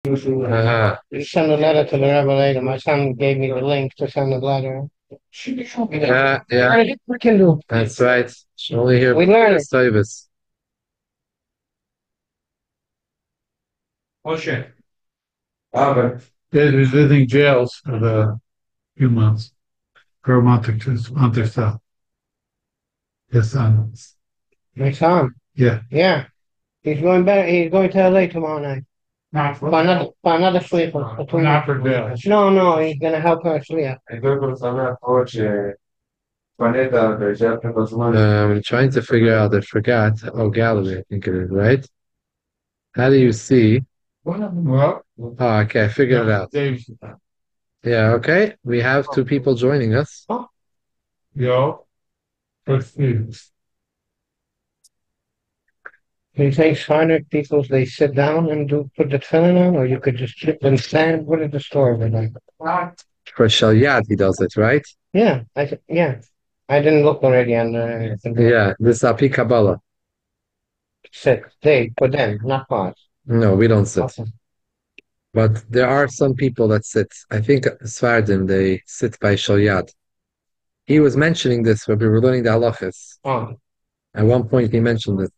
You send a letter to the Rebbe later. My son gave me the link to send the letter. Yeah, We can do. that's right. Only here We learn it. service. Moshe. Albert. Yeah, he's visiting jails for the few months. For a month or so. His son. My son. Yeah. Yeah. He's going back. He's going to LA tomorrow night. Not for For another sleeper. not for jail. No, he's gonna help her sleep. I'm trying to figure out, I forgot. Oh, gallery, I think it is, right? How do you see? Well, Oh, okay, I figured it out. Yeah, okay. We have two people joining us. Yo. First students. Do you think Sonic people they sit down and do put the tefillin on, or you could just sit and stand? What is the story with that? For Shalyad, he does it, right? Yeah, yeah. I didn't look already on Yeah, this is Api Kabbalah. sit. They for them, not pause. No, we don't sit. Okay. But there are some people that sit. I think Svardim, they sit by Shalyad. He was mentioning this when we were learning the halachas. Oh. At one point, he mentioned it.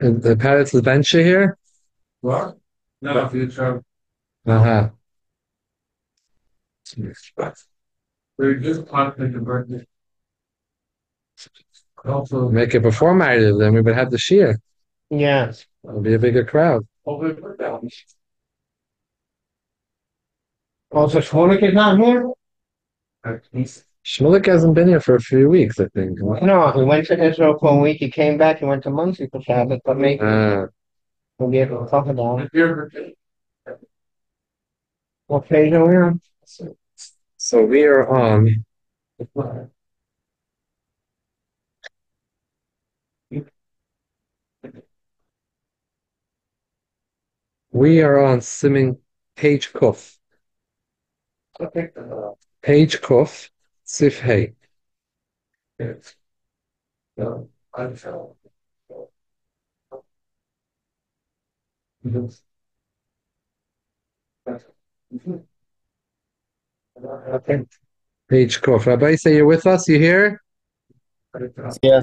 And the parrot's adventure here? What? No, future. Uh-huh. We're just planning the birthday. Also, Make it before Marriott, then we would have the shear. Yeah. It'll be a bigger crowd. Also, Shmulik is not here? Shmulik hasn't been here for a few weeks, I think. No, he went to Israel for a week. He came back. He went to Muncie for Shabbat, but maybe we'll be able to talk about it. What page are we on? So we are on Simming page Kuf. Page Kuf, Sif Hey. Okay. Page Kuf. Rabbi, say you're with us? You here? Yeah.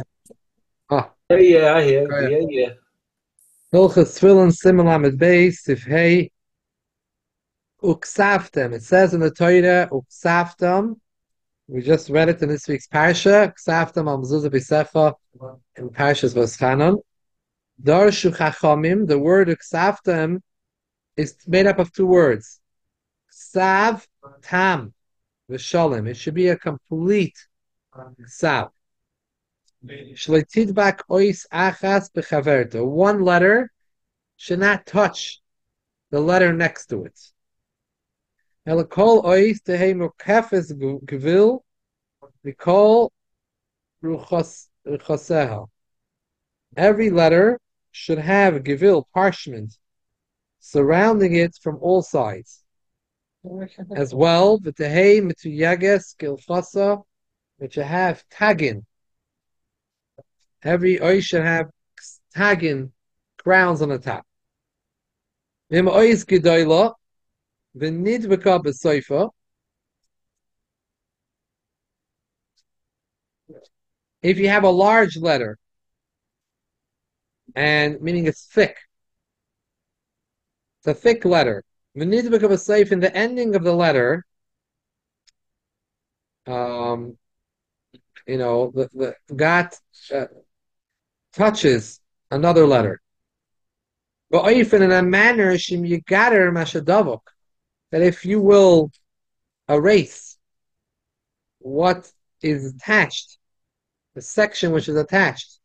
Ah, Yeah, I hear. go ahead. Yeah. Hilchos Tefillin Simon Lamed Beis Sif Hey Uksaftem. It says in the Torah Uksaftem. We just read it in this week's parsha. Uksaftem al mezuzah b'sefa in Parshas Voschanan. Darshu Chachamim. The word Uksaftem is made up of two words. Ksav Tam V'Shalom. It should be a complete Ksav. Shleitidbak ois achas b'chaverta. One letter should not touch the letter next to it. Elakol ois tehei mukefes gvil v'kol ruchaseha. Every letter should have a gvil, parchment, surrounding it from all sides. As well, v'tehei mituyages gilchasa, it should have tagin. Every ois should have tagin, crowns on the top. Im ois gedoyla, v'nidveka b'soifa. If you have a large letter, and meaning it's thick, it's a thick letter. V'nidveka b'soifa, in the ending of the letter, the got touches another letter. But often in a manner, that if you will erase what is attached, the section which is attached,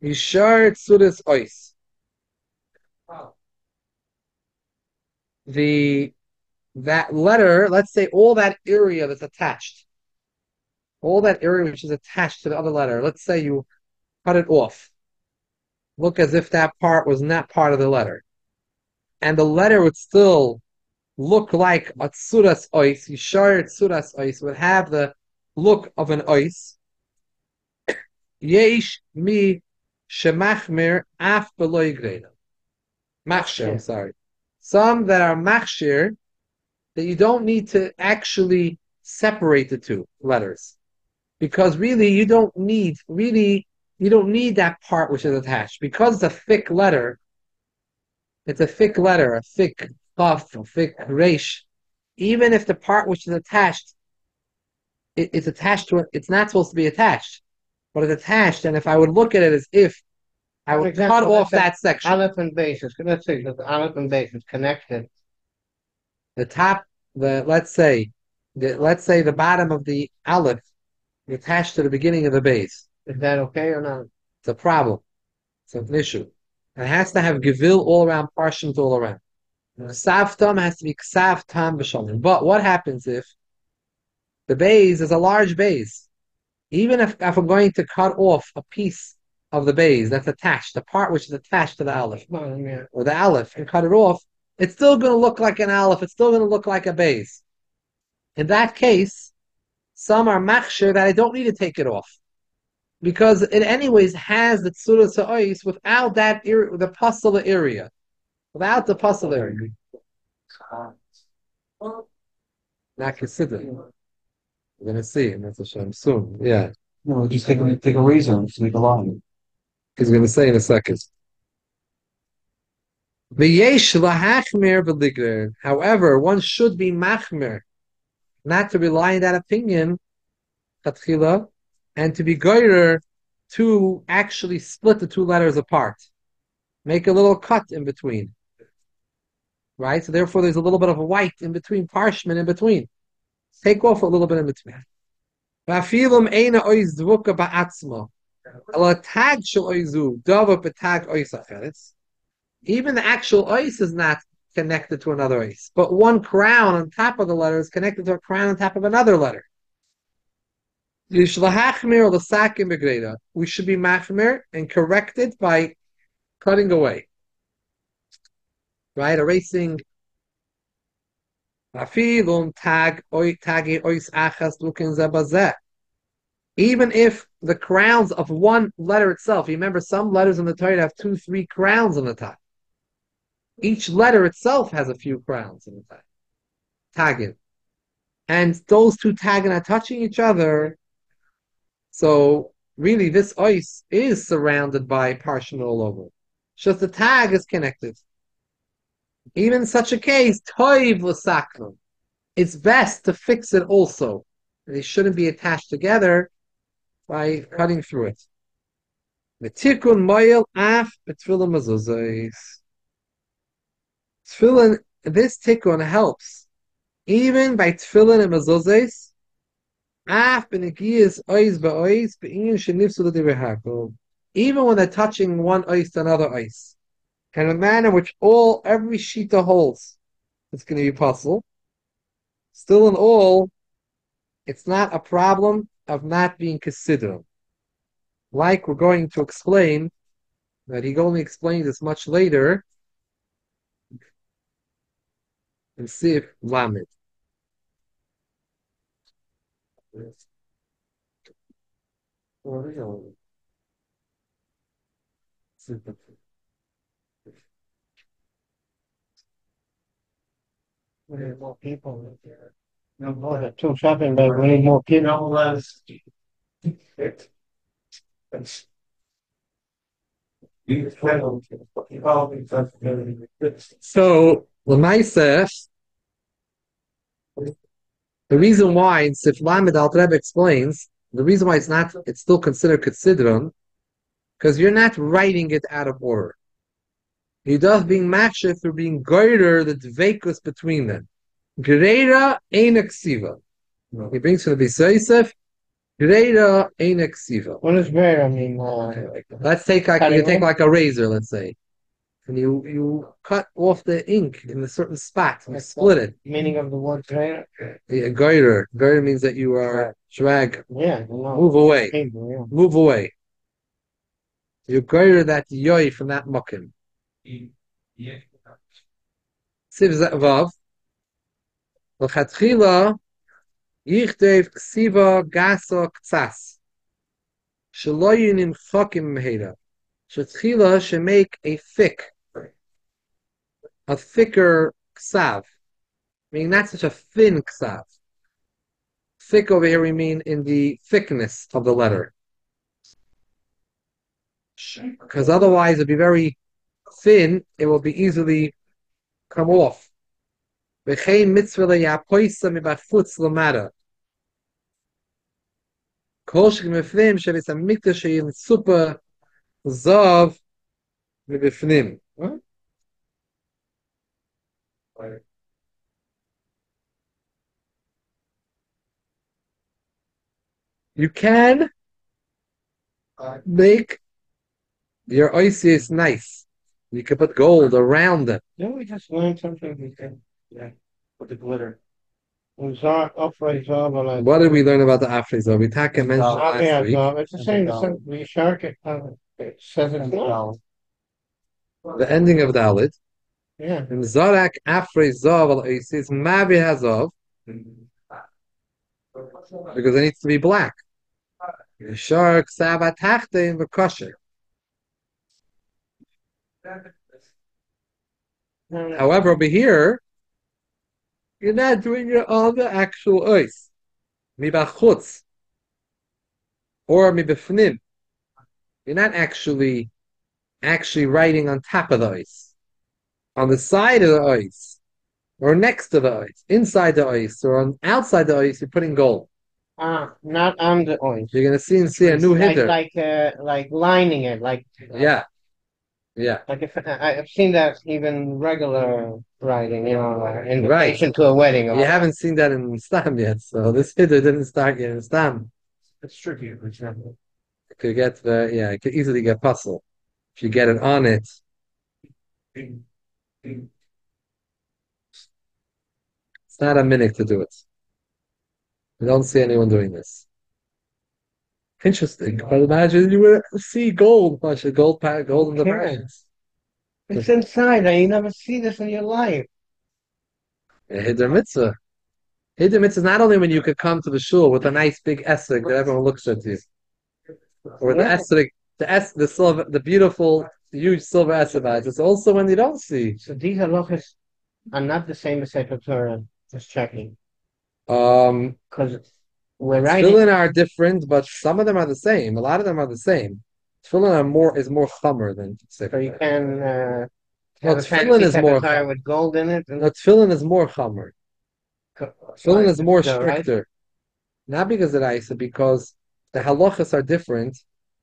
Yishar Tzuris Ois. That letter, let's say all that area that's attached, all that area which is attached to the other letter, let's say you cut it off. Look as if that part was not part of the letter. And the letter would still look like a tsuras ois, Yishar tsuras ois, would have the look of an ois. Yesh mi shemachmir af beloy greda. Machshir, I'm sorry. Some that are machshir that you don't need to actually separate the two letters because really you don't need that part which is attached because it's a thick letter. It's a thick letter, a thick kaf, a thick resh. Even if the part which is attached, it's attached to it, it's not supposed to be attached, but it's attached. And if I would look at it as if I For would example, cut off let's say that section, Aleph and base is, let's say that the Aleph and base is connected. the top, the let's say the bottom of the aleph attached to the beginning of the base. Is that okay or not? It's a problem. It's an issue. It has to have gevil all around, parshims all around. Savtam has to be ksav tam b'shalom. But what happens if the base is a large base? Even if I'm going to cut off a piece of the base that's attached, the part which is attached to the aleph, or the aleph, and cut it off, it's still going to look like an aleph. It's still going to look like a base. In that case, some are machshir that I don't need to take it off because it anyways has the tzura sa'is without that the pasala area, without the pasala area. Not considered. We're gonna see, and that's a shame soon. Yeah, No, just take a razor and sneak a line. he's gonna say in a second. V'yesh lahachmir v'ligrer. However, one should be machmir, not to rely on that opinion, chatchila, and to be goyrer to actually split the two letters apart. Make a little cut in between. Right? So therefore there's a little bit of a white in between, parchment in between. Take off a little bit in between. V'afilum eina oiz dvuka ba'atzma. Ala tag shel oizu, dava b'tag oiz acheretz. Even the actual ice is not connected to another ice, but one crown on top of the letter is connected to a crown on top of another letter. We should be machmir and corrected by cutting away, right? Erasing. Even if the crowns of one letter itself, you remember some letters in the Torah have 2, 3 crowns on the top. Each letter itself has a few crowns in the top. Tagin. And those two tagin are touching each other. So really this ice is surrounded by parshin all over. Just the tag is connected. Even in such a case, toiv l'saknum. It's best to fix it also. They shouldn't be attached together by cutting through it. Metikun moyel af betfilin mezuzos. Tefillin, this tikkun helps even by tefillin and mezuzos. Af benegiyas ois ba'ois be'inyan shenifsu l'divrehakol. Even when they're touching one ice to another ice, in a manner which every shita holds, it's going to be possible. Still in all, it's not a problem of not being considered. Like we're going to explain, that he only explains this much later, and see if Lamed. We need more people here. No more than 2 shopping bags. We need more people. No less. So, Lamaisef, the reason why, and Sif Lamed Al Rebbe explains, the reason why it's still considered Considerum, because you're not writing it out of order. He does being matched through being greater the dveikus between them. Greira ein eksiva. He brings from the Bisayisef, Greira ein eksiva. What is great? I mean, Let's take like a razor, let's say. And you cut off the ink in a certain spot, you split it. Meaning of the word great? Yeah, greater. Greater means that you are drag. Yeah. Move away. People, yeah. Move away. You greater that yoy from that mukim. Siv Vav. L'chatchila yichdev ksiva gasa ktsas. Shaloyin chokim meheda. Shetchila should make a thicker ksav. Meaning not such a thin ksav. Thick over here we mean in the thickness of the letter. Because otherwise it'd be very thin, it will be easily come off. V'chein mitzvah le'yapoisa mibachutz l'mata. Kol shekmefnim shevis hamikdash sheyin super zav mibifnim. You can make your oasis nice. You can put gold around it. Didn't we just learn something? We can, Yeah. With the glitter. upright zav. What did we learn about the Afrizah? We mentioned last week. It's the same. We shark it. It says it's not. The ending of Dalit. Yeah. And Zarak Afrizah al oasis Mavi Hazov. Because it needs to be black. Shark Sabatachta in the kosher. However, over here, you're not doing it on the actual ois. Mibachutz. Or mibifnim. You're not actually writing on top of the ois. On the side of the ois. Or next to the ois. Inside the ois. Or on outside the ois, you're putting gold. Not on the orange. You're gonna see a new hitter. Like lining it, Yeah. Like if I've seen that even regular writing, invitation Right. to a wedding. You haven't seen that in Stam yet, so this hitter didn't start yet in Stam. It's tricky, for example. It could get it could easily get puzzle if you get it on it. It's not a minute to do it. We don't see anyone doing this. Interesting. But imagine you would see gold in the margins. It's inside. You never see this in your life. Hiddur mitzvah. Hiddur mitzvah is not only when you could come to the shul with a nice big esrog that everyone looks at you, or the esrog, the silver, the beautiful, huge silver esrog. It's also when you don't see. So these halachas are not the same as Sefer Torah. Just checking. Because we're writing. Tefillin are different, but some of them are the same. A lot of them are the same. Tefillin is more chomer than Sefer. So you can have a fancy Sefer Torah with gold in it. No, tefillin is more chomer. Tefillin is more stricter. Right? Not because of Isa, because the halachas are different.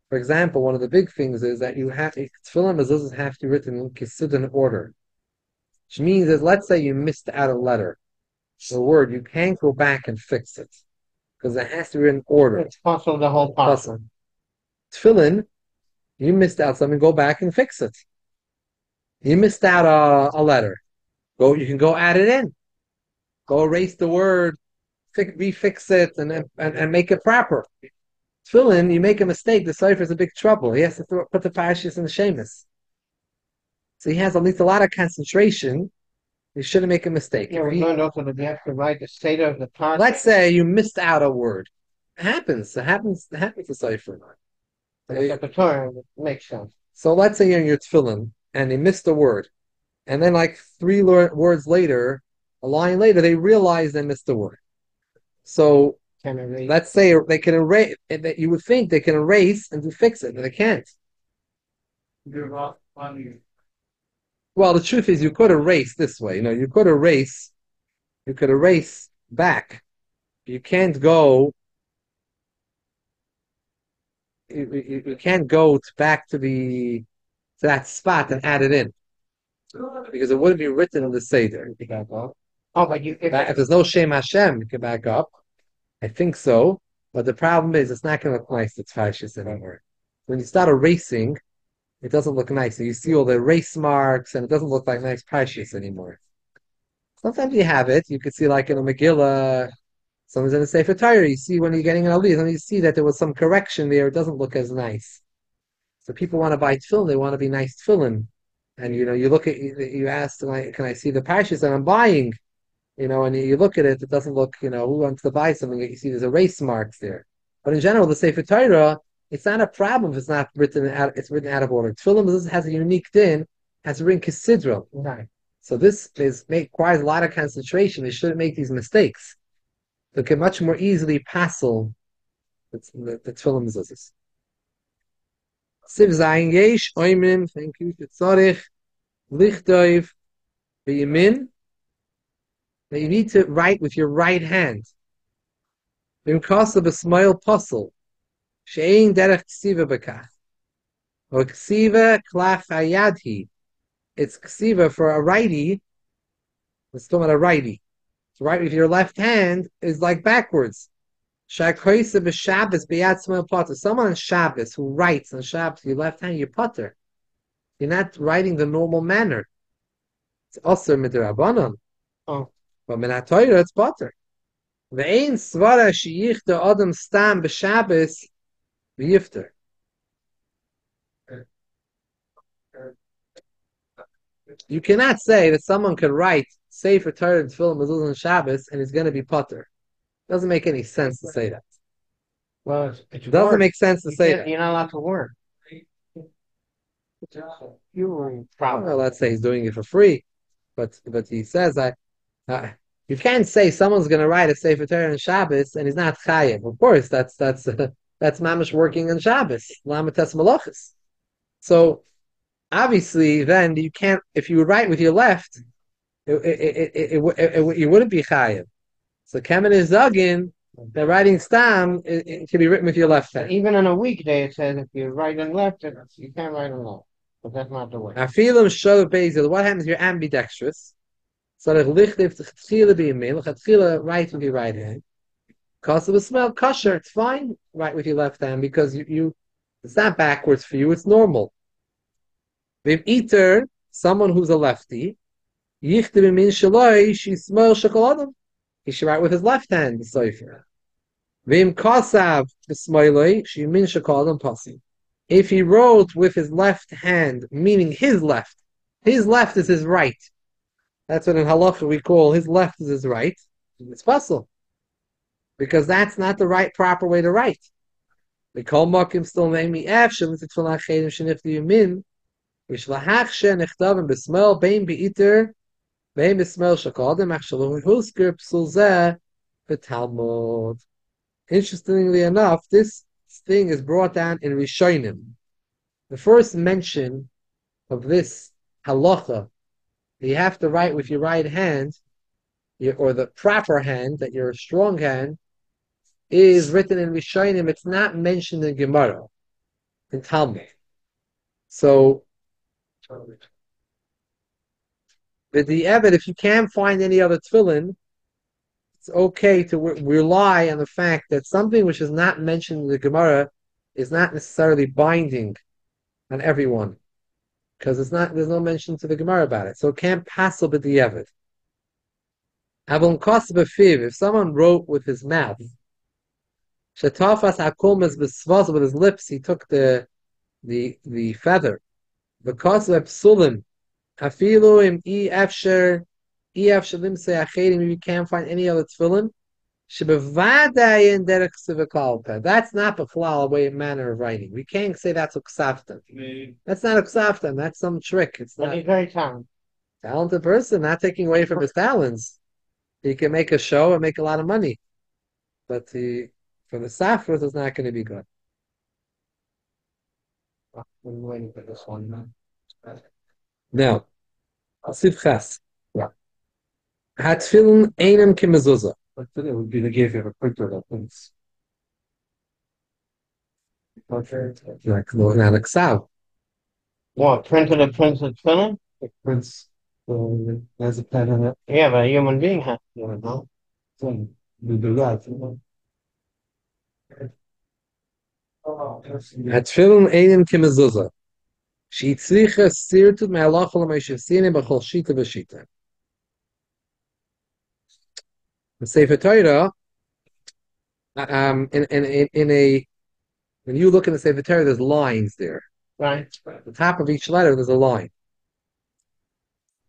For example, one of the big things is that tefillin mezuzahs have to be written in Kisidin order. Which means that let's say you missed out a letter, a word, you can't go back and fix it. Because it has to be in order. It's possible the whole puzzle. Tefillin, you missed out something, go back and fix it. You missed out a letter. You can go add it in. Go erase the word, refix it, and make it proper. Tefillin, you make a mistake, the cipher is a big trouble. He has to put the parashas in the shemus. So he has at least a lot of concentration. You shouldn't make a mistake. Yeah, we learned also that you have to write the state of the part. Let's say you missed out a word. It happens. It happens to cipher. The Torah makes sense. So let's say you're in your tefillin and you missed a word. And then like 3 words later, a line later, they realize they missed a word. So let's say they can erase, you would think they can erase and fix it, but they can't. Well, the truth is you could erase this way. You could erase back. You can't go you can't go back to that spot and add it in. Because it wouldn't be written in the Seder. Oh, but if there's no Shem Hashem, you can back up. I think so. But the problem is it's not going to look nice, it's fascist anymore. When you start erasing, it doesn't look nice. So you see all the erase marks, and it doesn't look like nice parshas anymore. Sometimes you have it. You could see like in a Megillah, sometimes in a Sefer Torah, you see when you're getting an aliyah, and you see that there was some correction there. It doesn't look as nice. So people want to buy tefillin. They want to be nice tefillin. And, you look at, you ask, can I see the parshas that I'm buying? And you look at it, it doesn't look, who wants to buy something? You see there's erase marks there. But in general, the Sefer Torah, It's not a problem if it's not written out. It's written out of order. Tefillin has a unique din. Has written Kisidra. Right. So this requires a lot of concentration. They shouldn't make these mistakes. They can much more easily passel the Tefillin mezuzahs. Siv zayin yesh oimrim. Thank you. Tzorich lichtoiv beyamin. That you need to write with your right hand. Because of a smile puzzle. She'ein derech ksiva bekach. Or ksiva klach hayadhi. It's ksiva for a righty. Let's talk about a righty. To write with your left hand is like backwards. Shakoisa b'Shabbos b'yad smile potter. Someone on Shabbos who writes on Shabbos with your left hand, you putter. You're not writing the normal manner. It's also midrabanan. Oh. But minat Torah, it's putter. Ve'ein svara sheyichta adam stam b'Shabbos v'yifter. You cannot say that someone can write Sefer Torah and Tefillin Mezuzah on Shabbos and he's going to be putter. Doesn't make any sense to say that. Well, it's Doesn't work. make sense to say that. You're not allowed to work. You were probably. Well, let's say he's doing it for free, but he says you can't say someone's going to write a Sefer Torah on Shabbos and he's not chayiv. Of course, that's mamish working on Shabbos, lamates malachas. So obviously, then you can't. If you write with your left, you wouldn't be chayiv. So Kemen is Zagin, the writing stam, it can be written with your left hand. Even on a weekday, it says if you write and left, you can't write and left. But that's not the way. Afilim shov bezel. What happens if you're ambidextrous? So the lichtiv tchila b'yamin, lechatchila right with your right hand. Cause of a smell kosher, it's fine. Right with your left hand because you it's not backwards for you. It's normal. Vim eater, someone who's a lefty, yichtiv b'yamin shaloi she smell shokoladim. He should write with his left hand, the Sefer. Vim kasav b'smailoi she min shokoladim pasi. If he wrote with his left hand, meaning his left is his right. That's what in halacha we call his left is his right. It's possible. Because that's not the right proper way to write. We call makim still name me afshim to tefillin chedim shenif yamin. Vishlahach shenichtavim b'smel bein beiter bein b'smel shakadim achshalu husker psul zeh b'talmud. Interestingly enough, this thing is brought down in Rishonim. The first mention of this halacha, you have to write with your right hand, or the proper hand, that you're a strong hand, is written in Rishonim. It's not mentioned in Gemara, in Talmud. So, with the Eved, if you can't find any other tefillin, it's okay to rely on the fact that something which is not mentioned in the Gemara is not necessarily binding on everyone, because there's no mention to the Gemara about it, so it can't pass with the Eved. If someone wrote with his mouth, with his lips, he took the feather. Because of psulim, afilu im efsher limsei you can't find any other tefillin. That's not a way manner of writing. We can't say that's uksaftan. That's not uksaftan. That's some trick. It's not. He's very Talented person, not taking away from his talents. He can make a show and make a lot of money, but for the safras, it's not going to be good. I'm waiting for this one. Now, Sivchas. Hatfilin einem kimezuzah. But today would be the gift of a printer that thinks. Like Ksav. What, printed film? It prints has a pen in it. Yeah, but a human being has. You know? So we do that. You know? Hatfilin einem kimezuzah. Shitzricha sirtut me'alach l'meishivsine b'chol shita v'shita. The Sefer Torah, when you look in the Sefer Torah, there's lines there. Right. At the top of each letter, there's a line.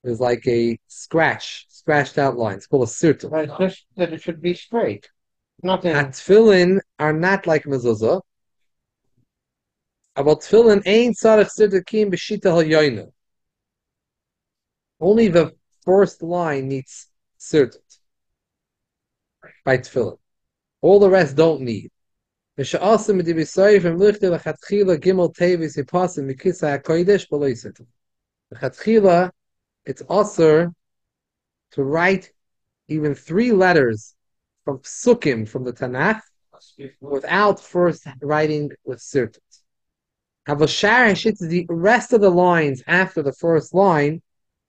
There's like a scratched out line. It's called a sirtut. But it's just that it should be straight. Nothing. Tefillin are not like mezuzah. About tefillin ain't tzarich sirta kim b'shita halyoina. Only the first line needs sirta by tefillin. All the rest don't need. V'sha'asim b'dibisoy from lichte l'chatchila gimel tevis yipasim mikisa hakodesh b'lo yisirta. L'chatchila, it's also to write even 3 letters from psukim from the Tanakh without first writing with sirtut. The rest of the lines after the first line,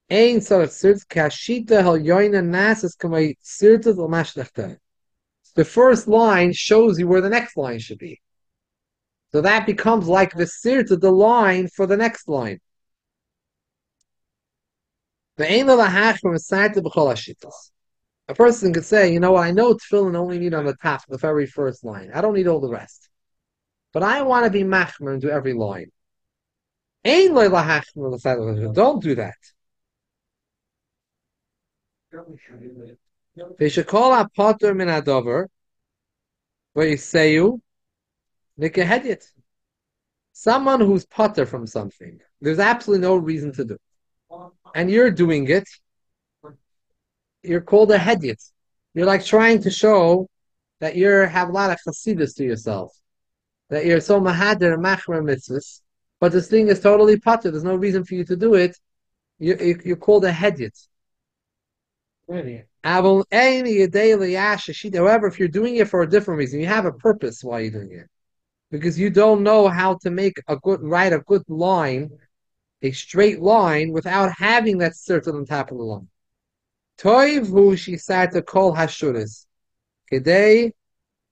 ein sarach sirtut kashita hal yoina nasas kamay sirtut l'mashlechta. The first line shows you where the next line should be. So that becomes like the sirtut, the line for the next line. A person could say, you know what, I know tefillin only need on the top, the very first line. I don't need all the rest. But I want to be machmer and do every line. Don't do that. They should call out potter min adover, where you say you, nikahedit. Someone who's potter from something, there's absolutely no reason to do. And you're doing it, you're called a hedyet. You're like trying to show that you have a lot of chassidus to yourself, that you're so mahader and machmer mitzvahs, but this thing is totally potter. There's no reason for you to do it. You're called a hedyet. However, if you're doing it for a different reason, you have a purpose why you're doing it. Because you don't know how to write a good line, a straight line, without having that cert on top of the line. Toivu she said to call hashuris. Kedei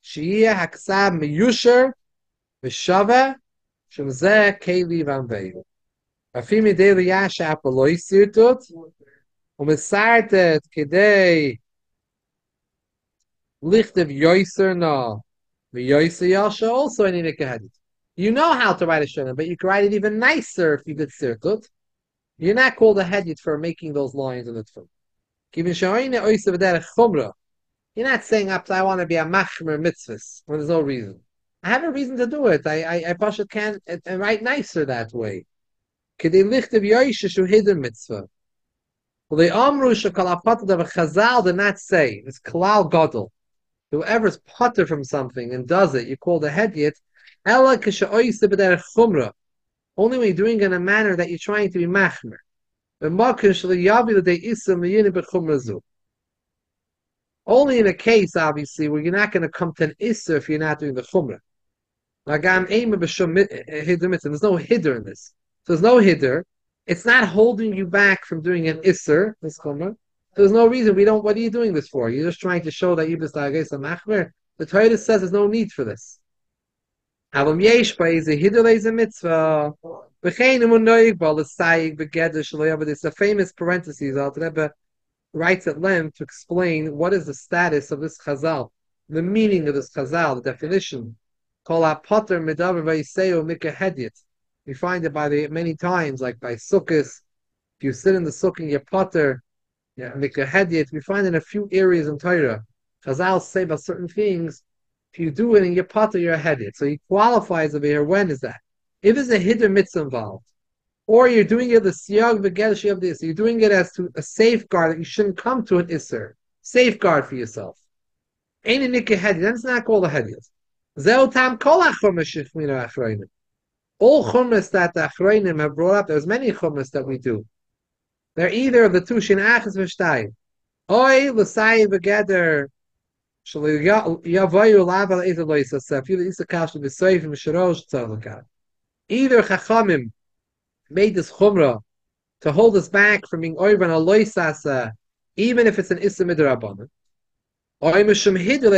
shiyah haksab miyusher v'shava shemzeh keli vanveyu. Afimi de liyasha apoloi sirtut u'mesartet kedei lichtiv yoiser na v'yoiser yasha also in nikahadit. You know how to write a shana, but you can write it even nicer if you did sirtut. You're not called a hedit for making those lines in the tefillin. You're not saying I want to be a machmer mitzvahs when there's no reason. I have a reason to do it. I pasha can and write nicer that way. Mitzvah. Well, the Amru Shakalapat of a Chazal did not say it's Kalal Gadol. Whoever's potter from something and does it, you call the hedyet. Ella Kisha Chumra. Only when you're doing it in a manner that you're trying to be machmer. Only in a case, obviously, where you're not going to come to an isser if you're not doing the chumrah. There's no hidder in this. So there's no hidder. It's not holding you back from doing an isser, this chumrah. There's no reason what are you doing this for? You're just trying to show that you're a machmer. The Torah says there's no need for this. It's a famous parenthesis. Al Rebbe writes at length to explain what is the status of this chazal, the meaning of this chazal, the definition. We find it many times, like by sukkahs. If you sit in the sukkah and you're potter, mikahedit. We find in a few areas in Torah, chazal say about certain things. If you do it in your potter, you're a hedit. So he qualifies over here. When is that? If there's a hiddur mitzvah involved, or you're doing it the siyag v'gedesh of this, you're doing it as to a safeguard that you shouldn't come to an isser. Safeguard for yourself. Ain't a nikah hedit. That's not called a hedit. Zeu tam kol achromas shifmina achroinim. All chumras that the achroinim have brought up, there's many chumras that we do. They're either of the two shin achas v'shtayim. Oy l'sayim v'geder. Either Chachamim made this chumrah to hold us back from being oivan aloisasa, even if it's an issa midrabanan, or it's a hiddur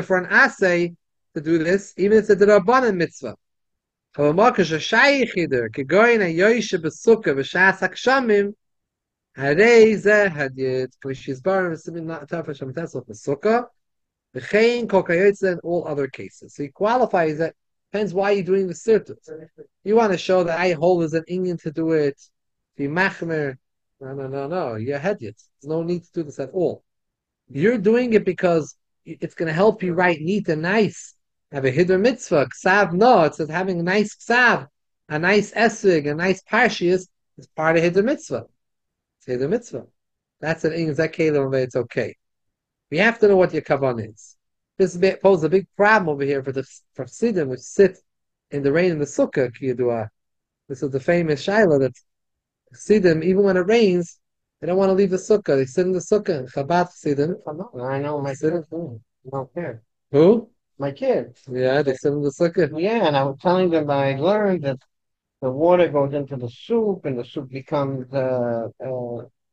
for an asay to do this, even if it's a drabanan mitzvah. Harei ze hadid, she's bar not tafasham tesel for sukkah, the chain kokayotza and all other cases. So he qualifies that. Depends why you're doing the sirtut. You want to show that I hold as an Indian to do it, be machmer. No. You're hadid. There's no need to do this at all. You're doing it because it's going to help you write neat and nice. have a hiddur mitzvah. Ksav, no, it says having a nice ksav, a nice esrig, a nice parshias is part of hiddur mitzvah. It's hiddur mitzvah. That's an English, that kelim, it's okay. We have to know what your kavan is. This poses a big problem over here for the for Siddim, which sit in the rain in the sukkah, kiyadua. This is the famous shaila that Siddim, even when it rains, they don't want to leave the sukkah. They sit in the sukkah. Chabad Siddim. I know my kids do. Don't care. Who? My kids. Yeah, they sit in the sukkah. Yeah, and I was telling them I learned that the water goes into the soup and the soup becomes The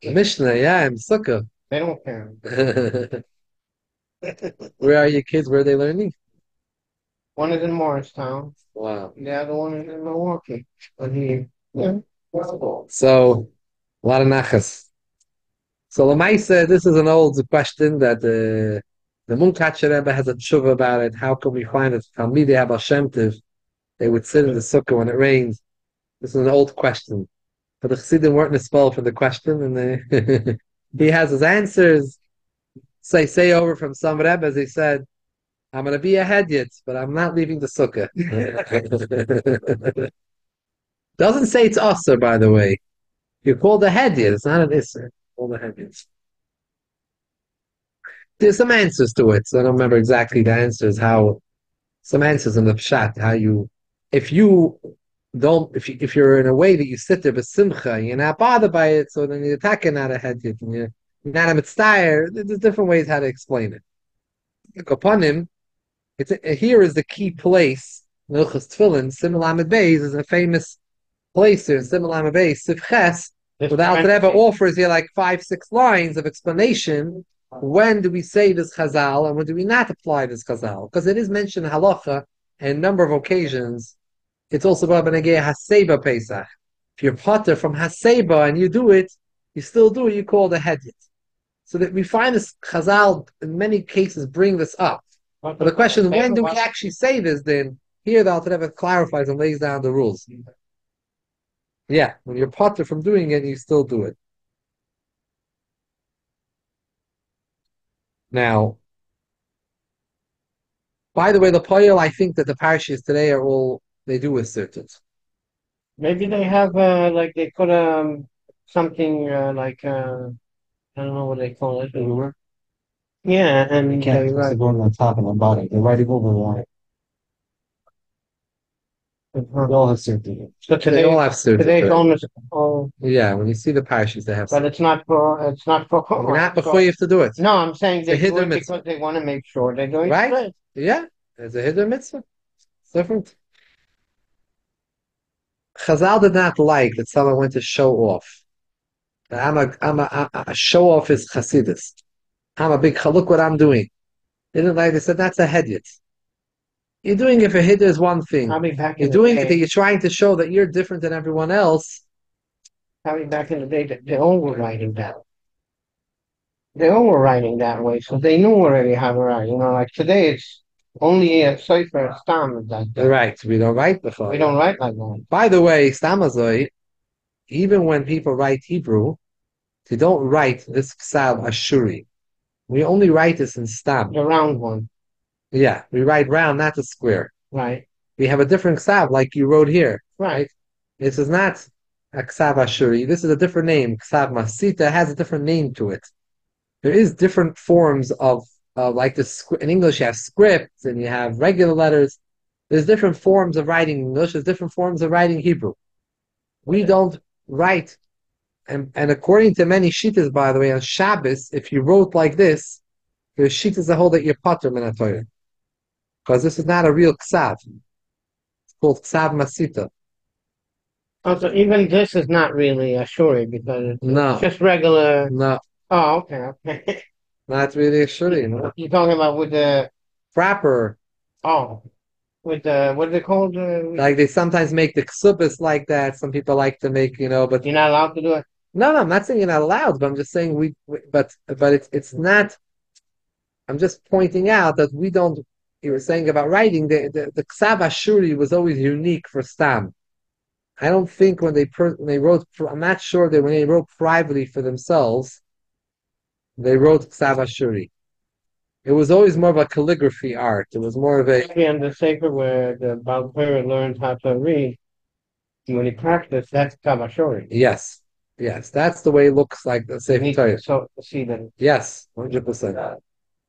Mishnah, yeah, in the sukkah. they don't care. Where are your kids? Where are they learning? One is in Morristown, Wow. the other one is in Milwaukee. But he yeah. So, a lot of nachas. So, Lamaisa, this is an old question that the Munkacher Rebbe has a tshuva about it. How can we find it? Talmidei Abba Shem Tov, they would sit in the sukkah when it rains. This is an old question. But the Chassidim weren't nispal for the question, and he has his answers. Say over from some Rebbes, he said, I'm going to be a hedyot, but I'm not leaving the sukkah. Doesn't say it's usher, by the way. You're called a hedyot. It's not an isser. Called a hedyot. There's some answers to it. So I don't remember exactly the answers. Some answers in the pshat. If you're in a way that you sit there with simcha, you're not bothered by it. So then you're attacking out a hedyot, and you're not a mitzvah. There's different ways how to explain it. Look upon him. Here is the key place. Hilchos Tefillin, Simul Amid Beis is a famous place here. Simul Amid Beis, Sivches. Without Rebbe offers here like 5-6 lines of explanation. When do we say this chazal and when do we not apply this chazal? Because it is mentioned in halacha and a number of occasions. It's also brought up in Haseba Pesach. If you're potter from Haseba and you do it, you still do it. You call it a hedyot. So that we find this chazal in many cases bring this up. But the question is, when do we actually say this then? Here the Alter Rebbe clarifies and lays down the rules. Yeah, when you're potter from doing it, you still do it. Now, by the way, the poyel, I think that the parashas today are all, they do assert it. Maybe they have like they put something like I don't know what they call it. Rumor. Yeah, and They can't write. go on top and the bottom. They're writing over the line. They all have certain. So They all have certain. today's almost oh, Yeah, when you see the parashas, they have but it's not for You're not before you have to do it. No, I'm saying It's a they do hiddur it mitzvah. because they want to make sure they're doing Right? it right. Yeah, it's a hiddur mitzvah. It's different. Chazal did not like that someone went to show off. A show off is chasidus. I'm a big, look what I'm doing. They didn't like, they said that's a hedyot. You're doing it for hiddur is one thing. I'll be back You're in doing the it that day. you're trying to show that you're different than everyone else. Probably back in the day that they all were writing that. They all were writing that way, so they knew already how to write. You know, like today it's only a cipher stam that Right, we don't write before. we don't write like that. By the way, stamazoi, even when people write Hebrew, they don't write this ksav ashuri. We only write this in stam. The round one, Yeah, we write round, not the square. right? We have a different ksav, like you wrote here. Right. This is not a ksav ashuri. This is a different name. Ksav masita has a different name to it. There is different forms of like this. In English, you have scripts and you have regular letters. There's different forms of writing English. There's different forms of writing Hebrew. We don't write, and according to many shittas, by the way, on Shabbos, if you wrote like this, there's shittas that hold that you're patur min haTorah, because this is not a real ksav. It's called ksav masita. Also, even this is not really a shuri because it's just regular. No. Oh, okay. Not really a shuri. No. You're talking about with the Frapper. oh, with the what is it called? Like they sometimes make the ksubas like that. Some people like to make, but you're not allowed to do it. No, I'm not saying you're not allowed, but I'm just saying but it's not. I'm just pointing out that we don't. You were saying about writing the ksav ashuri was always unique for stam. I don't think when they wrote. I'm not sure that when they wrote privately for themselves, they wrote ksav ashuri. It was always more of a calligraphy art. It was more of a Maybe in the Sefer where the Balpera learned how to read, when he practiced, that's Kavashori. yes, yes. That's the way it looks like the Sefer Torah. So see that. Yes, 100%.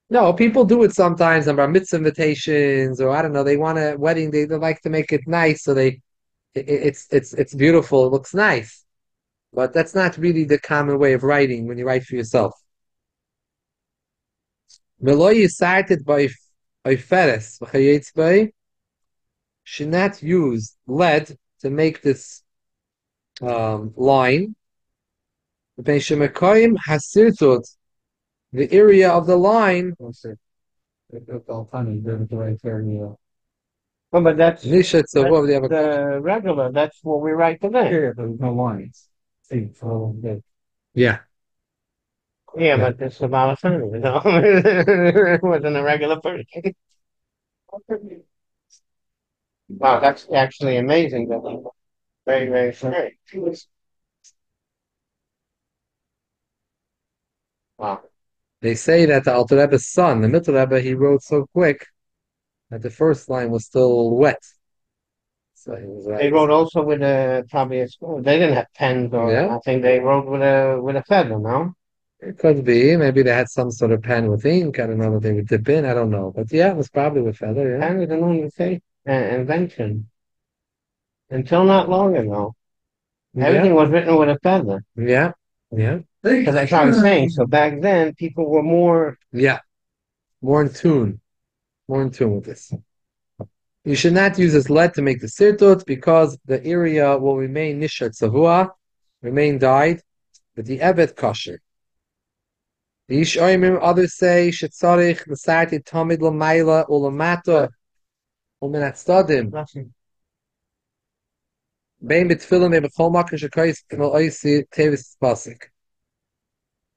No, people do it sometimes on bar mitzvah invitations, or I don't know. They want a wedding. They like to make it nice, so it's beautiful. It looks nice, but that's not really the common way of writing when you write for yourself. Meloy started by Feres should not use lead to make this line. The area of the line. Oh, but that's The regular. That's what we write today. Here, there's no lines. See, so good. yeah. Yeah, but it's about a family, you know. It wasn't a regular person. Wow, that's actually amazing. Very, very strange. Wow. They say that the Alter Rebbe's son, the Middle Rebbe, he wrote so quick that the first line was still wet. So he was They right. wrote also with probably a school. They didn't have pens, or Yeah. I think they wrote with a feather. No, It could be. Maybe they had some sort of pen with ink. I don't know what they would dip in. I don't know. But yeah, it was probably with feather. Yeah. pen is an invention until not long ago. Everything was written with a feather. Yeah. Yeah. Because that's what I was saying. So back then, people were more. Yeah. More in tune. More in tune with this. You should not use this lead to make the sirtut because the area will remain nishat savua, remain dyed, but the evet kosher. The Yishoimim, others say, shetzarich, nesarti tamid l'mayla ulamata u'minat stadim. Bein b'tfilin b'chol makar shekais k'nol oisi tevis pasik.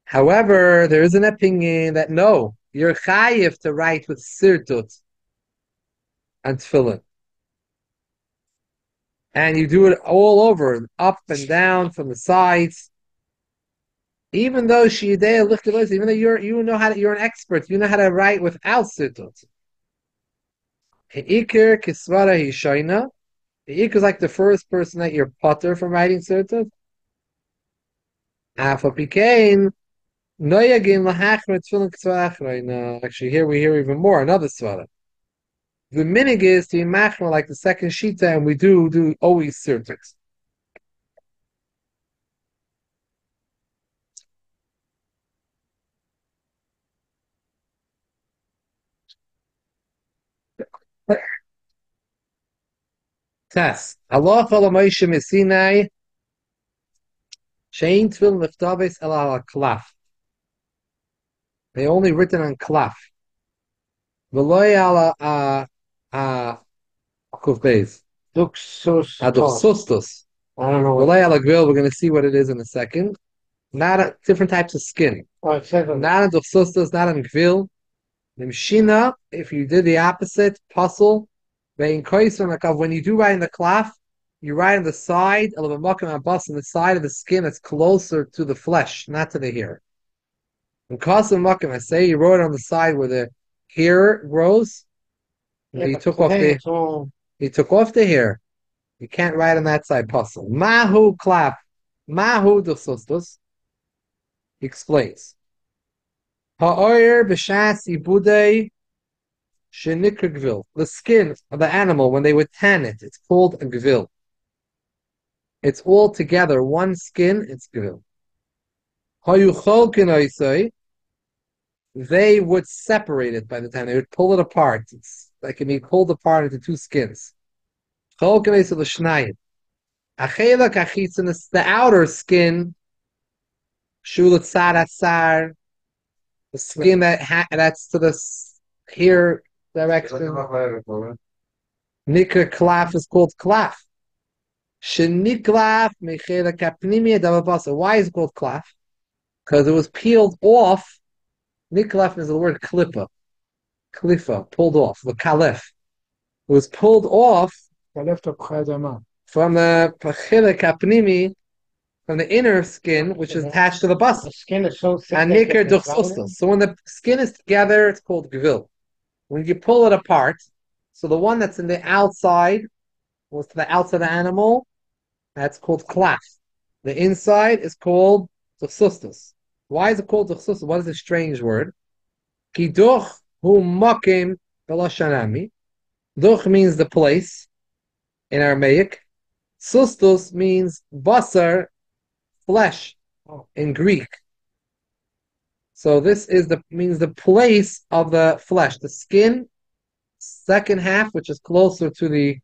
However, there is an opinion that no, you're chayiv to write with sirtut and tefillin. And you do it all over, up and down, from the sides. Even though Shidei Lichtilos, even though you're an expert, you know how to write without sirtut. He'ikir kisvara hishoina. He'ikir is like the first person that you're potter from writing sirtut. Afa pikein noyagin lahachmer tefillin kisvara achroina. Actually, here we hear even more, another svara. The minig is to be machmer like the second shita, and we do always sirtut. Test. Allah chala Moshe Sinai. Shein tefillin liftavis el ala klaf. They only written on klaf. V'loy ala kufbeis. Aduxustus. I don't know. V'loy ala gvil. We're going to see what it is in a second. Not different types of skin. Oh, it says on Not on duxustus, not on gvil. Nimshina. If you did the opposite, puzzle. When you do write in the klaf, you write on the side, a little bit on the side of the skin that's closer to the flesh, not to the hair. In Kasim Makam, I say you wrote it on the side where the hair grows. Yeah, he took off the hair. You can't write on that side puzzle. Mahu klaf. Mahu dusustus. He explains. Ha'oyer b'shas ibudei. The skin of the animal, when they would tan it, it's called a gvil. It's all together, one skin, it's gvil. They would separate it by the time they would pull it apart. It's like it can be pulled apart into two skins. The outer skin, the skin that's to the here direction. Nikra klaf is called klaf. Sheniklaf mechela kapnimia davabasa. Why is it called klaf? Because it was peeled off. Niklaf is the word klippa. Klifa, pulled off. The kalef. It was pulled off from the pachila kapnimi, from the inner skin, which is attached to the bus. The skin is so thick And they nicker can divide duchsustos. it. So when the skin is together, it's called gvil. When you pull it apart, so the one that's in the outside was to the outside of the animal, that's called klaf. The inside is called duchsustos. Why is it called duchsustos? What is a strange word? Kiduch hu makim belashanami. Duch means the place in Aramaic. Sustos means basar, flesh in Greek. So this is the means the place of the flesh, the skin, second half, which is closer to the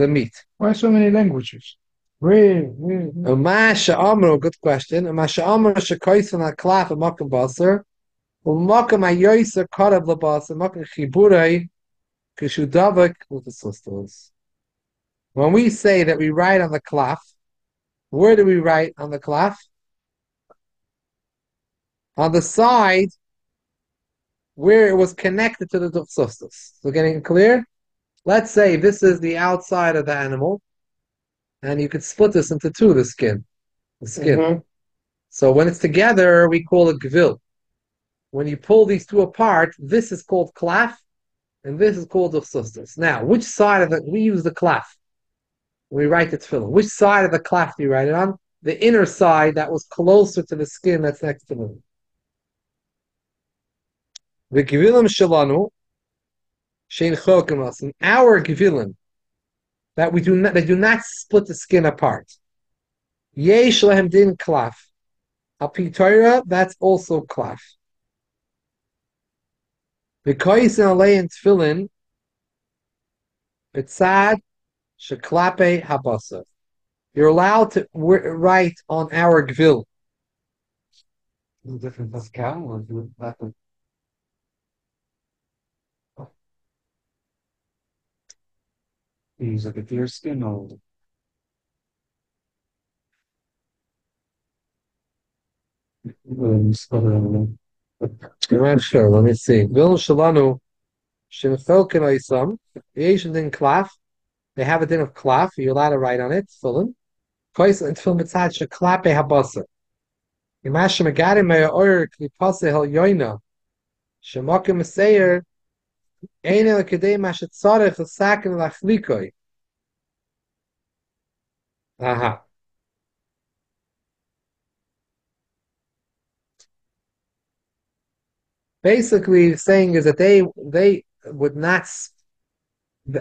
meat. Why so many languages? Really? Masha Amro, good question. Masha Amro Shakoisan Aklaf and Makam Basar. Makam Ayoisa Karab Labas and Makam Chiburai Kishudavak with the sisters. When we say that we write on the klaf, where do we write on the klaf? On the side where it was connected to the duchsustos. So getting clear? Let's say this is the outside of the animal, and you could split this into two, the skin. The skin. Mm-hmm. So when it's together, we call it gvil. When you pull these two apart, this is called klaf, and this is called duchsustos. Now, which side of the, we use the klaf. We write the tefillin. Which side of the klaf do you write it on? The inner side that was closer to the skin that's next to them. The gvilim shalanu, shein chokim us. In our gvilim, that they do not split the skin apart. Yesh lehem din klaf. Api Torah, that's also klaf. Because in alei and tefillin, b'tzad sheklape habasa. You're allowed to write on our gvil. Different Pascal or do that? Use like a deer skin or I'm not sure. Let me see. Vil shalanu shenfelkin oisam. The Asian din klaf. They have a din of klaf. You're allowed to write on it. Tefillin. Kois and tefillin b'tzad sheklape habasa. Imash megadim mea oyer klipase hel yoina. Shemakim meseyer ein el kedei mashet tzarech l'saken l'achlikoi. Aha. Basically, saying is that they would not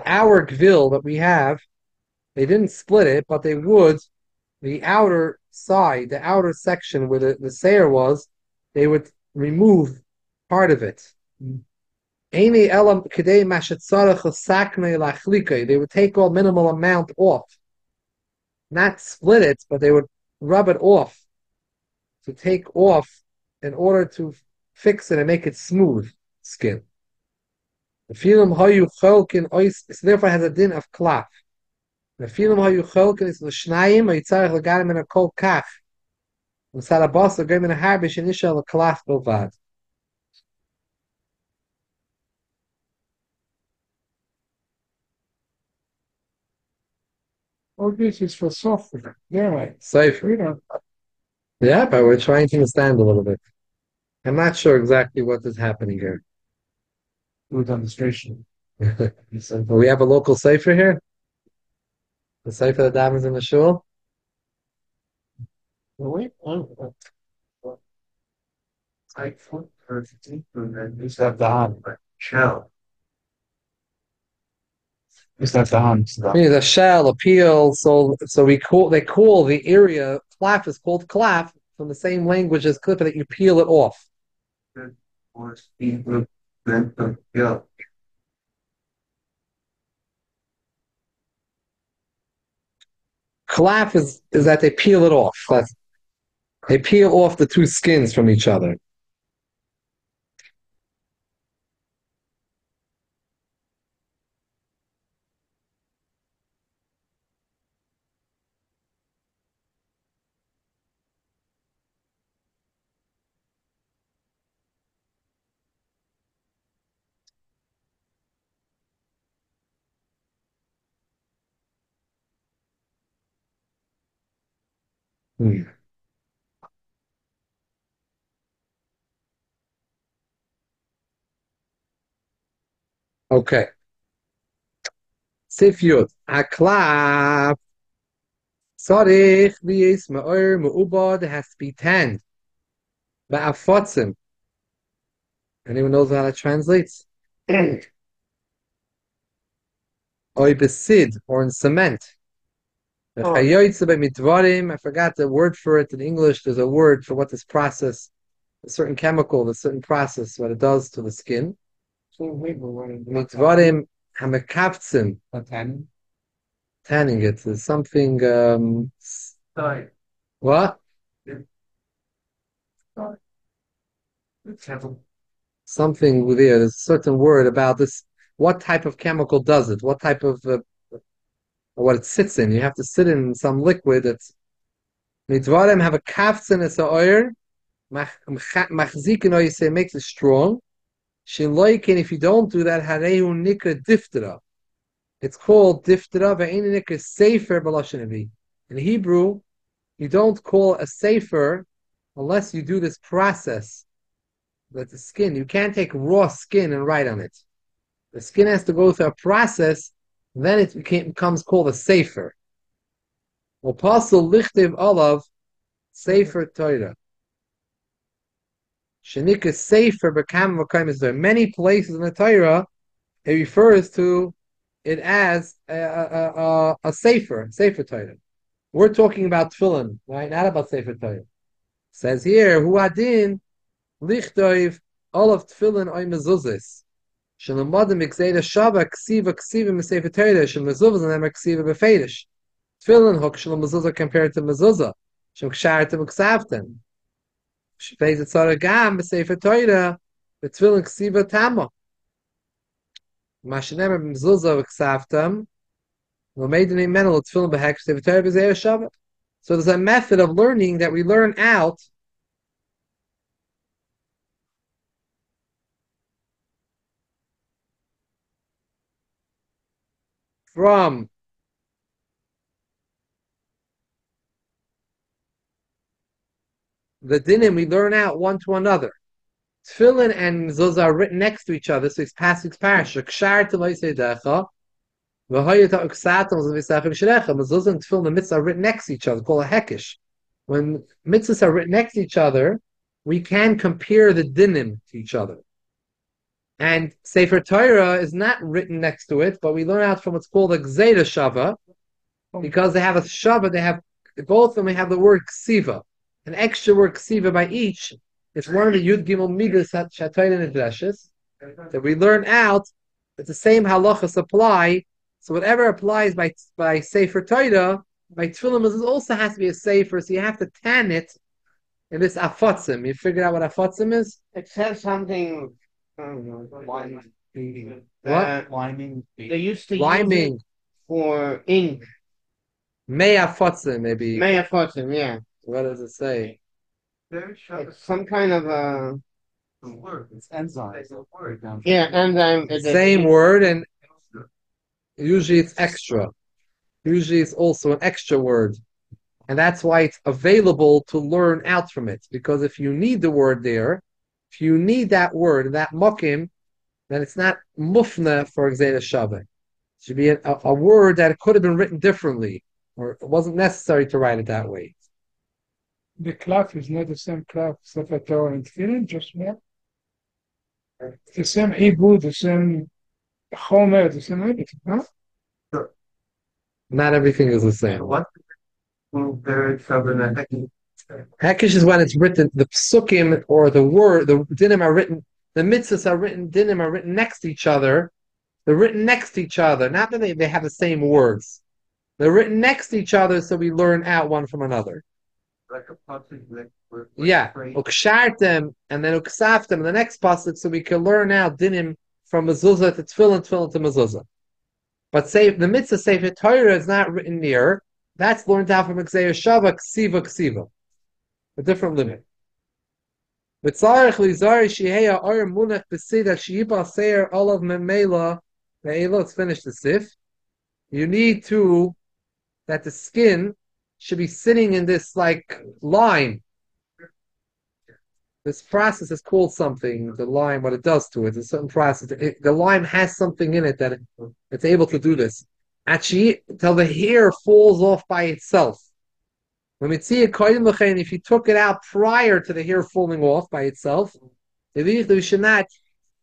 our gvil that we have. They didn't split it, but they would the outer side, the outer section where the sayer was. They would remove part of it. They would take all minimal amount off, not split it, but they would rub it off to take off in order to fix it and make it smooth skin. The film how you cholkin so therefore it has a din of klaf. The film how you cholkin is l'shnayim or yitzarech l'gadim in a kol kach. L'sarabas l'grim in a harbish and isha l'klaf bilvad. Oh, this is for software. Yeah, right. Safe. We don't. Yeah, but we're trying to understand a little bit. I'm not sure exactly what is happening here. do a demonstration. We have a local cipher here. The cipher that happens in the shul. Wait, Like for 13, and then you have the hand, like shell. Is that the hand stuff? Yeah, the shell, a peel. So they call the area claf is called claf from the same language as clipper that you peel it off. Or speed with then yeah. Claf is that they peel it off. They peel off the two skins from each other. Hmm. Okay. Sif Yud. Aklaf. Sarich v'yis ma'or mu'ubad has to be tanned. Ba'afotzim. Anyone knows how that translates? Oy besid, or in cement. I Oh, forgot the word for it in English. There's a word for what this process, a certain chemical, a certain process, what it does to the skin. Mitvarim hamekavtsim, tanning it. There's something, what? Something with there. There's a certain word about this. What type of chemical does it? What type of, what it sits in? You have to sit in some liquid that's, mitvarim have a kavtsim, it's a oil. Machzikin, you say, makes it strong. Shinloikin, if you don't do that, harehu nikra diftera. It's called diftera, ve'ini nikra sefer b'lashon. In Hebrew, you don't call a sefer unless you do this process. That the skin, you can't take raw skin and write on it. The skin has to go through a process, then it becomes called a sefer. Apostle lichtev olav sefer Torah. Shenika sefer bekam v'kayim is there. Many places in the Torah, it refers to it as a sefer Torah. We're talking about tefillin, right? Not about sefer Torah. It says here, hu adin lichtoiv olav tefillin oy mezuzis. Shalamadim ikzeda shava ksiva mesefer Torah. Shalmezuzah and them ksiva befedish. Tefillin hook shalamezuzah compared to mezuzah. Shalkshartim uksavtim. Shpeiz etzara gam mesefer Torah. Betefillin ksiva tama. Mashenemer mezuzah uksavtim. So there's a method of learning that we learn out from the dinim, we learn out one to another. Tefillin and mezuzah are written next to each other, so it's pasuk parasha. Mezuzah and tefillin and mitzvah are written next to each other, called a hekish. When mitzvahs are written next to each other, we can compare the dinim to each other. And Sefer Torah is not written next to it, but we learn out from what's called a Gzeda Shava, because they have a Shava, they have both of them, they have the word Ksiva, an extra word Ksiva by each. It's one of the Yud Gimel Midas Shatoyin and Dreshes that we learn out that the same halachas apply. So whatever applies by Sefer Torah, by Tefillin also has to be a Sefer, so you have to tan it in this afotzim. You figured out what afotzim is? it says something. I don't know. What? Liming. They used to use Liming. it for ink. May afotzim, maybe. Maya Fotzim, yeah. What does it say? It's some kind of The word. It's enzyme. It's a word. yeah, enzyme. Same word, and usually it's extra. Usually it's also an extra word. And that's why it's available to learn out from it. Because if you need the word there, if you need that word, that mokim, then it's not mufna for Gzeda Shaveh. It should be a word that could have been written differently, or it wasn't necessary to write it that way. The cloth is not the same cloth, Sefer Torah and Tefillin, just more. The same Hebrew, the same Homer, the same everything, huh? Not everything is the same. What? Hekish is when it's written, the psukim or the word, the dinim are written, the mitzvahs are written, dinim are written next to each other. They're written next to each other, not that they have the same words. They're written next to each other so we learn out one from another. Like a pasuk, Yeah, ukshartem and then uksaftem in the next pasuk, so we can learn out dinim from mezuzah to tefillin, tefillin to mezuzah. But say the mitzvah Sefer Torah is not written near. That's learned out from Gzeir Shava Ksiva, a different limit. V'tzarich lizar sheheya or munach b'sida sheyipa seir olav memela. Let's finish the sif. You need to that the skin should be sitting in this like lime. This process is called something. The lime, what it does to it, a certain process. The lime has something in it that it's able to do this. Actually, till the hair falls off by itself. When we see it, if you took it out prior to the hair falling off by itself, you should not.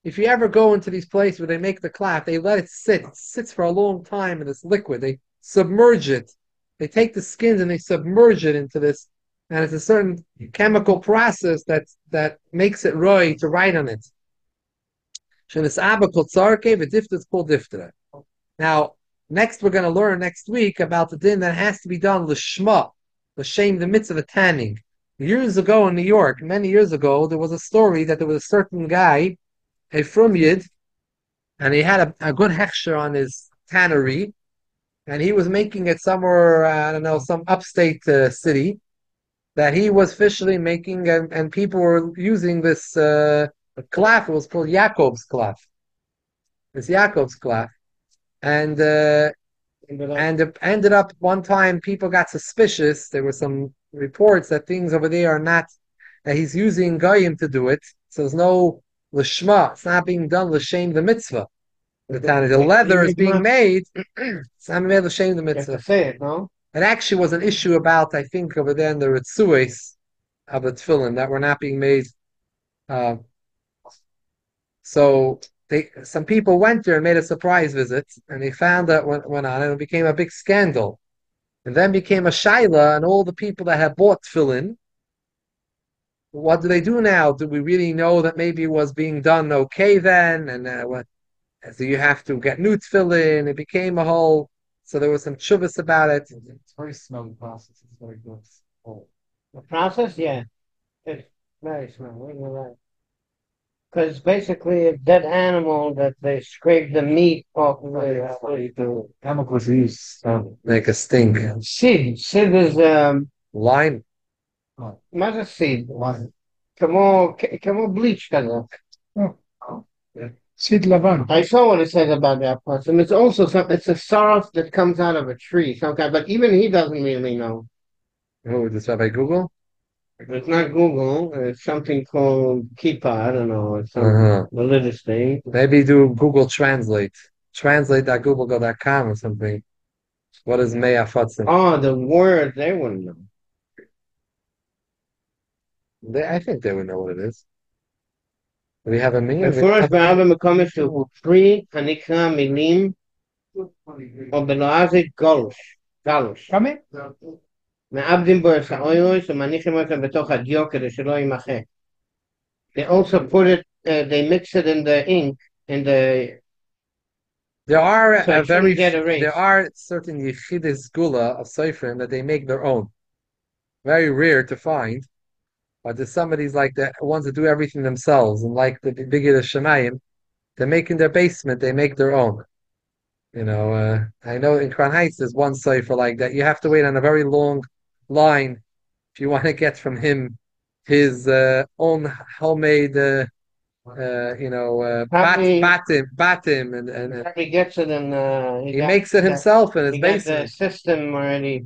If you ever go into these places where they make the clef, they let it sit. It sits for a long time in this liquid. They submerge it. They take the skins and they submerge it into this, and it's a certain chemical process that makes it roy to write on it. It's called diphthera. Now, next we're going to learn next week about the din that has to be done l'shma, l'shem the mitzvah, the tanning. Years ago in New York, many years ago, there was a story that there was a certain guy, a from Yid, and he had a good hechsher on his tannery, and he was making it somewhere, I don't know, some upstate city, that he was officially making, and people were using this clef. It was called Jacob's clef. It's Jacob's clef. And it ended up one time people got suspicious. There were some reports that things over there are not, that he's using goyim to do it. So there's no lishma. It's not being done l'shem the mitzvah. The leather is being made. It's not made l'shem the mitzvah. You have to say it, no? It actually was an issue about, I think, over there in the Ritzues of the Tefillin that were not being made. So some people went there and made a surprise visit, and they found that went on, and it became a big scandal. And then became a shaila, and all the people that had bought tefillin, what do they do now? Do we really know that maybe it was being done okay then? And so you have to get new tefillin. It became a whole. So there was some chuvas about it. It's very smelly process. It's very good. Oh. The process, yeah. It's very smelly. You're right. Because basically, a dead animal that they scrape the meat off of The chemicals used Make a stink. seed. Seed is Lime. מה זה seed? כמו bleach כזה. Seed לבן. I saw what it says about that person. It's also it's a sorrow that comes out of a tree, some kind. But even he doesn't really know. Oh, this by Google? It's not Google. It's something called Kippah. I don't know. It's some religious thing. Maybe do Google Translate. Translate.google.com or something. What is Mea Fatzim? Oh, the word, they wouldn't know. I think they would know what it is. Do we have a meaning? מפורש בארבע מקומות שהוא פרי הנקרא מילים או בלועזית גלוש. כמה? מעבדים בו את האוירוס ומניחים אותו בתוך הדיו כדי שלא יימחק. They also put it, they mix it in the ink, in the... There are So there are certain yichidis gula of Seifrim that they make their own. Very rare to find. But there's somebody's like the ones that do everything themselves, and like the bigger Shemayim, they make in their basement, they make their own. You know, I know in Crown Heights there's one cipher like that. You have to wait on a very long line if you want to get from him his own homemade, batim, and He gets it and he makes it himself in his he got basement. the system already.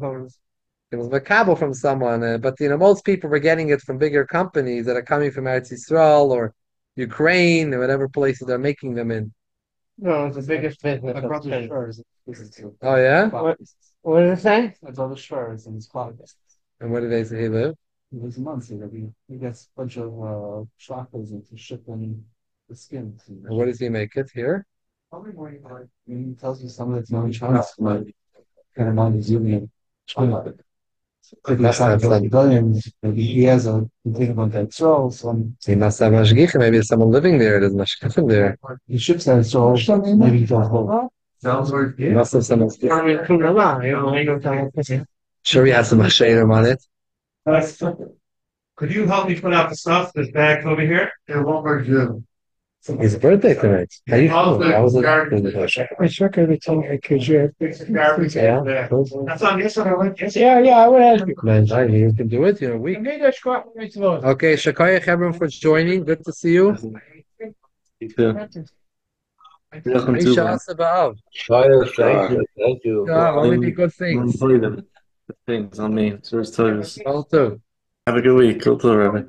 It was makabel from someone, but most people were getting it from bigger companies that are coming from Eretz Yisrael or Ukraine or whatever places they're making them in. No, it's the biggest business. My brother's sure is too. Oh yeah? What did it say? My brother's sure is in his cloud business. And where do they say he live? He lives in Muncie. He gets a bunch of shocklers and to ship them the skins. And where does he make it? Here? Probably more like, he tells you some of it's known in China, like kind of non-Union China. Maybe he has a thing about that soul. He must have mashgicha. Maybe there's someone living there. There's mashgicha there. He ships that soul. Maybe he does both. He must have someone. Sure, he has some mashayim on it. Could you help me put out the stuff? This bag over here? It won't work good. His birthday tonight. How you feel? How was it? I check everything I could do. Yeah. That's on this one. Yeah, I would help you. Man, you can do it in a week. Okay, Shakaya Hebron for joining. Good to see you. Isha Asa B'Av. Thank you. Only be good things. Things on me. So it's toes. All two. Have a good week. Go to Rabbi.